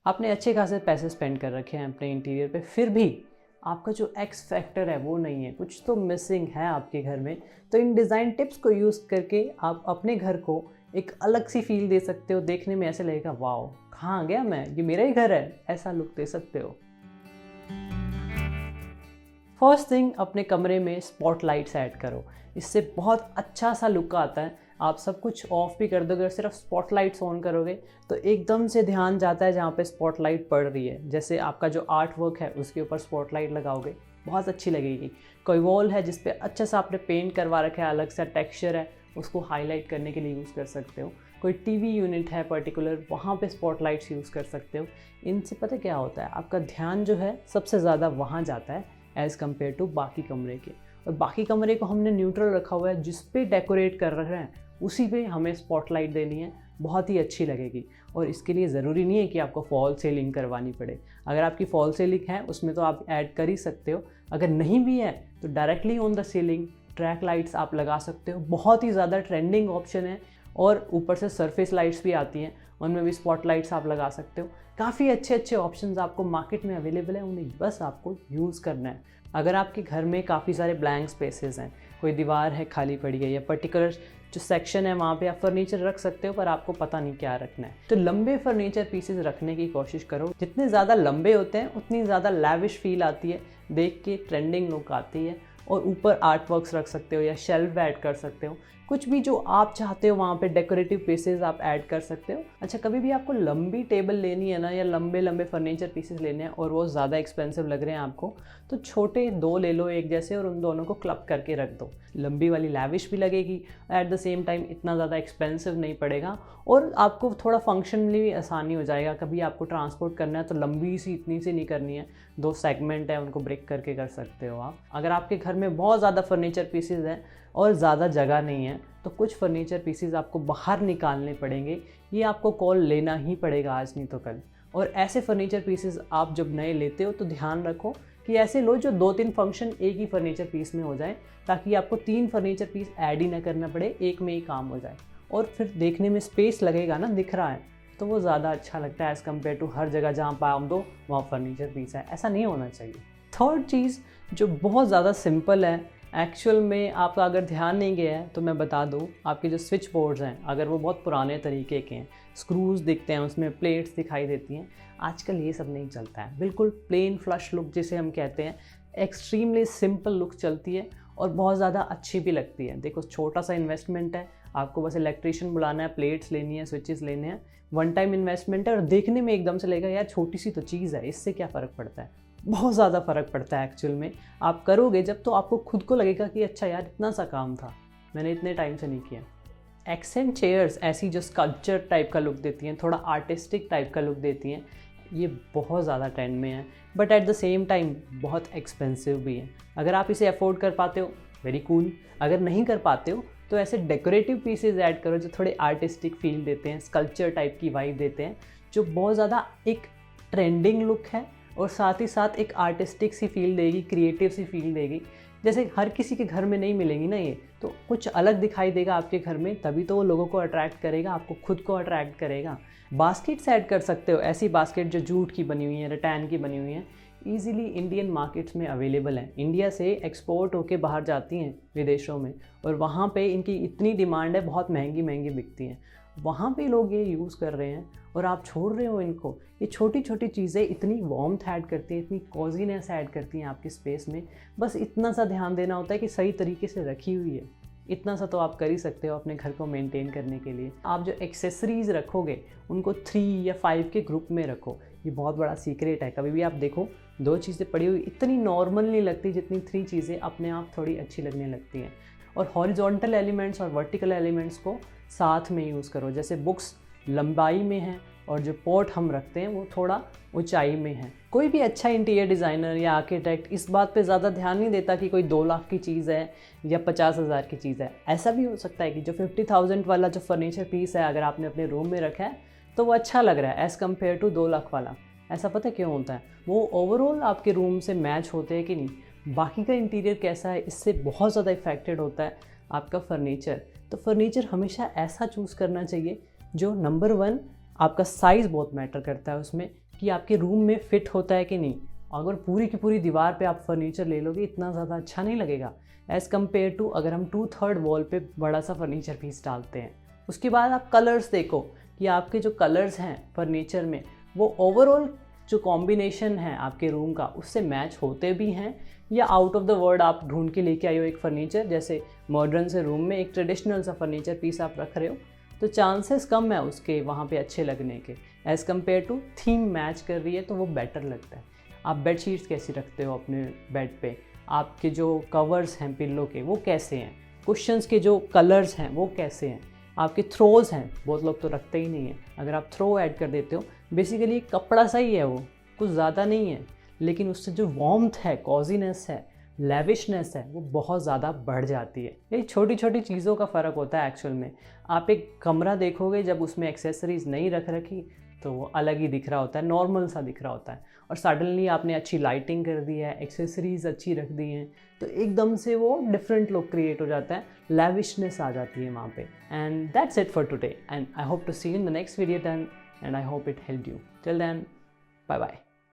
आपने अच्छे खासे पैसे स्पेंड कर रखे हैं अपने इंटीरियर पे, फिर भी आपका जो एक्स फैक्टर है वो नहीं है, कुछ तो मिसिंग है आपके घर में। तो इन डिज़ाइन टिप्स को यूज़ करके आप अपने घर को एक अलग सी फील दे सकते हो। देखने में ऐसे लगेगा वाओ, कहाँ आ गया मैं, ये मेरा ही घर है, ऐसा लुक दे सकते हो। फर्स्ट थिंग, अपने कमरे में स्पॉटलाइट्स ऐड करो, इससे बहुत अच्छा सा लुक आता है। आप सब कुछ ऑफ भी कर दोगे और सिर्फ स्पॉटलाइट्स ऑन करोगे तो एकदम से ध्यान जाता है जहाँ पे स्पॉटलाइट पड़ रही है। जैसे आपका जो आर्ट वर्क है उसके ऊपर स्पॉटलाइट लगाओगे, बहुत अच्छी लगेगी। कोई वॉल है जिस पे अच्छा सा आपने पेंट करवा रखा है, अलग सा टेक्सचर है, उसको हाईलाइट करने के लिए यूज़ कर सकते हो। कोई टीवी यूनिट है पर्टिकुलर, वहाँ पे स्पॉटलाइट्स यूज़ कर सकते हो। इनसे पता क्या होता है, आपका ध्यान जो है सबसे ज़्यादा वहाँ जाता है एज़ कम्पेयर टू बाकी कमरे के। और बाकी कमरे को हमने न्यूट्रल रखा हुआ है, जिस पे डेकोरेट कर रहे हैं उसी पे हमें स्पॉटलाइट देनी है, बहुत ही अच्छी लगेगी। और इसके लिए ज़रूरी नहीं है कि आपको फॉल सीलिंग करवानी पड़े। अगर आपकी फॉल सीलिंग है उसमें तो आप ऐड कर ही सकते हो, अगर नहीं भी है तो directly on the ceiling track lights आप लगा सकते हो। बहुत ही ज़्यादा ट्रेंडिंग ऑप्शन है। और ऊपर से सरफेस लाइट्स भी आती हैं, उनमें भी स्पॉटलाइट्स आप लगा सकते हो। काफ़ी अच्छे अच्छे ऑप्शंस आपको मार्केट में अवेलेबल है, उन्हें बस आपको यूज़ करना है। अगर आपके घर में काफ़ी सारे ब्लैंक स्पेसेस हैं, कोई दीवार है खाली पड़ी है या पर्टिकुलर जो सेक्शन है वहाँ पे आप फर्नीचर रख सकते हो पर आपको पता नहीं क्या रखना है, तो लंबे फर्नीचर पीसेस रखने की कोशिश करो। जितने ज़्यादा लंबे होते हैं उतनी ज़्यादा लैविश फील आती है, देख के ट्रेंडिंग लुक आती है। और ऊपर आर्ट वर्क्स रख सकते हो या शेल्फ ऐड कर सकते हो, कुछ भी जो आप चाहते हो वहाँ पे डेकोरेटिव पीसेस आप ऐड कर सकते हो। अच्छा, कभी भी आपको लंबी टेबल लेनी है ना, या लंबे लंबे फर्नीचर पीसेस लेने हैं और वो ज़्यादा एक्सपेंसिव लग रहे हैं आपको, तो छोटे दो ले लो एक जैसे और उन दोनों को क्लब करके रख दो। लंबी वाली लैविश भी लगेगी, एट द सेम टाइम इतना ज़्यादा एक्सपेंसिव नहीं पड़ेगा और आपको थोड़ा फंक्शनली भी आसानी हो जाएगा। कभी आपको ट्रांसपोर्ट करना है तो लंबी सी इतनी सी नहीं करनी है, दो सेगमेंट है उनको ब्रेक करके कर सकते हो आप। अगर आपके घर में बहुत ज़्यादा फर्नीचर पीसेज हैं और ज़्यादा जगह नहीं है तो कुछ फर्नीचर पीसेस आपको बाहर निकालने पड़ेंगे, ये आपको कॉल लेना ही पड़ेगा आज नहीं तो कल। और ऐसे फर्नीचर पीसेस आप जब नए लेते हो तो ध्यान रखो कि ऐसे लो जो 2-3 फंक्शन एक ही फर्नीचर पीस में हो जाए, ताकि आपको 3 फर्नीचर पीस ऐड ही ना करना पड़े, एक में ही काम हो जाए। और फिर देखने में स्पेस लगेगा ना, दिख रहा है तो वो ज़्यादा अच्छा लगता है एज़ कम्पेयर टू हर जगह जहाँ पाम दो वहाँ फर्नीचर पीस है। ऐसा नहीं होना चाहिए। थर्ड चीज़ जो बहुत ज़्यादा सिंपल है, एक्चुअल में आपका अगर ध्यान नहीं गया है तो मैं बता दूं, आपके जो स्विच बोर्ड्स हैं अगर वो बहुत पुराने तरीके के हैं, स्क्रूज दिखते हैं उसमें, प्लेट्स दिखाई देती हैं, आजकल ये सब नहीं चलता है। बिल्कुल प्लेन फ्लश लुक जिसे हम कहते हैं, एक्सट्रीमली सिंपल लुक चलती है और बहुत ज़्यादा अच्छी भी लगती है। देखो, छोटा सा इन्वेस्टमेंट है, आपको बस इलेक्ट्रीशियन बुलाना है, प्लेट्स लेनी है, स्विचेस लेने हैं, वन टाइम इन्वेस्टमेंट है और देखने में एकदम से लगेगा यार छोटी सी तो चीज़ है, इससे क्या फ़र्क पड़ता है। बहुत ज़्यादा फ़र्क पड़ता है एक्चुअल में। आप करोगे जब तो आपको खुद को लगेगा कि अच्छा यार इतना सा काम था, मैंने इतने टाइम से नहीं किया। एक्सेंट चेयर्स ऐसी जो स्कल्पचर टाइप का लुक देती हैं, थोड़ा आर्टिस्टिक टाइप का लुक देती हैं, ये बहुत ज़्यादा ट्रेंड में है, but at the same time बहुत एक्सपेंसिव भी है। अगर आप इसे अफोर्ड कर पाते हो वेरी कूल, अगर नहीं कर पाते हो तो ऐसे डेकोरेटिव पीसेज ऐड करो जो थोड़े आर्टिस्टिक फील देते हैं, स्कल्पचर टाइप की वाइब देते हैं, जो बहुत ज़्यादा एक ट्रेंडिंग लुक है और साथ ही साथ एक आर्टिस्टिक सी फील देगी, क्रिएटिव सी फील देगी। जैसे हर किसी के घर में नहीं मिलेंगी ना ये, तो कुछ अलग दिखाई देगा आपके घर में, तभी तो वो लोगों को अट्रैक्ट करेगा, आपको खुद को अट्रैक्ट करेगा। बास्केट्स ऐड कर सकते हो, ऐसी बास्केट जो जूट की बनी हुई है, रटैन की बनी हुई है, ईजिली इंडियन मार्केट्स में अवेलेबल हैं। इंडिया से एक्सपोर्ट होके बाहर जाती हैं विदेशों में और वहाँ पे इनकी इतनी डिमांड है, बहुत महंगी महंगी बिकती हैं, वहाँ पे लोग ये यूज़ कर रहे हैं और आप छोड़ रहे हो इनको। ये छोटी छोटी चीज़ें इतनी वार्मथ ऐड करती हैं, इतनी कॉजीनेस ऐड करती हैं आपके स्पेस में। बस इतना सा ध्यान देना होता है कि सही तरीके से रखी हुई है, इतना सा तो आप कर ही सकते हो अपने घर को मेंटेन करने के लिए। आप जो एक्सेसरीज़ रखोगे उनको 3 या 5 के ग्रुप में रखो, ये बहुत बड़ा सीक्रेट है। कभी भी आप देखो 2 चीज़ें पड़ी हुई इतनी नॉर्मल नहीं लगती जितनी 3 चीज़ें अपने आप थोड़ी अच्छी लगने लगती हैं। और हॉरिजॉन्टल एलिमेंट्स और वर्टिकल एलिमेंट्स को साथ में यूज़ करो। जैसे बुक्स लंबाई में हैं और जो पॉट हम रखते हैं वो थोड़ा ऊंचाई में है। कोई भी अच्छा इंटीरियर डिज़ाइनर या आर्किटेक्ट इस बात पे ज़्यादा ध्यान नहीं देता कि कोई 2 लाख की चीज़ है या 50,000 की चीज़ है। ऐसा भी हो सकता है कि जो 50,000 वाला जो फर्नीचर पीस है अगर आपने अपने रूम में रखा है तो वो अच्छा लग रहा है एज़ कम्पेयर टू 2 लाख वाला। ऐसा पता क्यों होता है? वो ओवरऑल आपके रूम से मैच होते हैं कि नहीं, बाकी का इंटीरियर कैसा है, इससे बहुत ज़्यादा इफेक्टेड होता है आपका फर्नीचर। तो फर्नीचर हमेशा ऐसा चूज़ करना चाहिए जो नंबर 1 आपका साइज़ बहुत मैटर करता है उसमें, कि आपके रूम में फिट होता है कि नहीं। अगर पूरी की पूरी दीवार पे आप फर्नीचर ले लोगे इतना ज़्यादा अच्छा नहीं लगेगा एज़ कम्पेयर टू अगर हम 2/3 वॉल पे बड़ा सा फर्नीचर पीस डालते हैं। उसके बाद आप कलर्स देखो कि आपके जो कलर्स हैं फर्नीचर में वो ओवरऑल जो कॉम्बिनेशन है आपके रूम का उससे मैच होते भी हैं, या आउट ऑफ द वर्ड आप ढूंढ के लेके आए हो एक फर्नीचर, जैसे मॉडर्न से रूम में एक ट्रेडिशनल सा फर्नीचर पीस आप रख रहे हो तो चांसेस कम है उसके वहाँ पे अच्छे लगने के as compare to theme match कर रही है तो वो बेटर लगता है। आप बेड शीट्स कैसी रखते हो अपने बेड पे, आपके जो कवर्स हैं पिल्लो के वो कैसे हैं, कुशन्स के जो कलर्स हैं वो कैसे हैं, आपके थ्रोज हैं, बहुत लोग तो रखते ही नहीं हैं, अगर आप थ्रो ऐड कर देते हो बेसिकली कपड़ा सा ही है वो, कुछ ज़्यादा नहीं है, लेकिन उससे जो वार्मथ है, कॉजीनेस है, लेविशनेस है वो बहुत ज़्यादा बढ़ जाती है। ये छोटी छोटी चीज़ों का फ़र्क होता है एक्चुअल में। आप एक कमरा देखोगे जब उसमें एक्सेसरीज़ नहीं रख रखी तो वो अलग ही दिख रहा होता है, नॉर्मल सा दिख रहा होता है, और सडनली आपने अच्छी लाइटिंग कर दी है, एक्सेसरीज़ अच्छी रख दी हैं तो एकदम से वो डिफरेंट लुक क्रिएट हो जाता है, लेविशनेस आ जाती है वहाँ पे। And that's it for today and I hope to see you in the next video then, and I hope it help you. Till then, bye bye.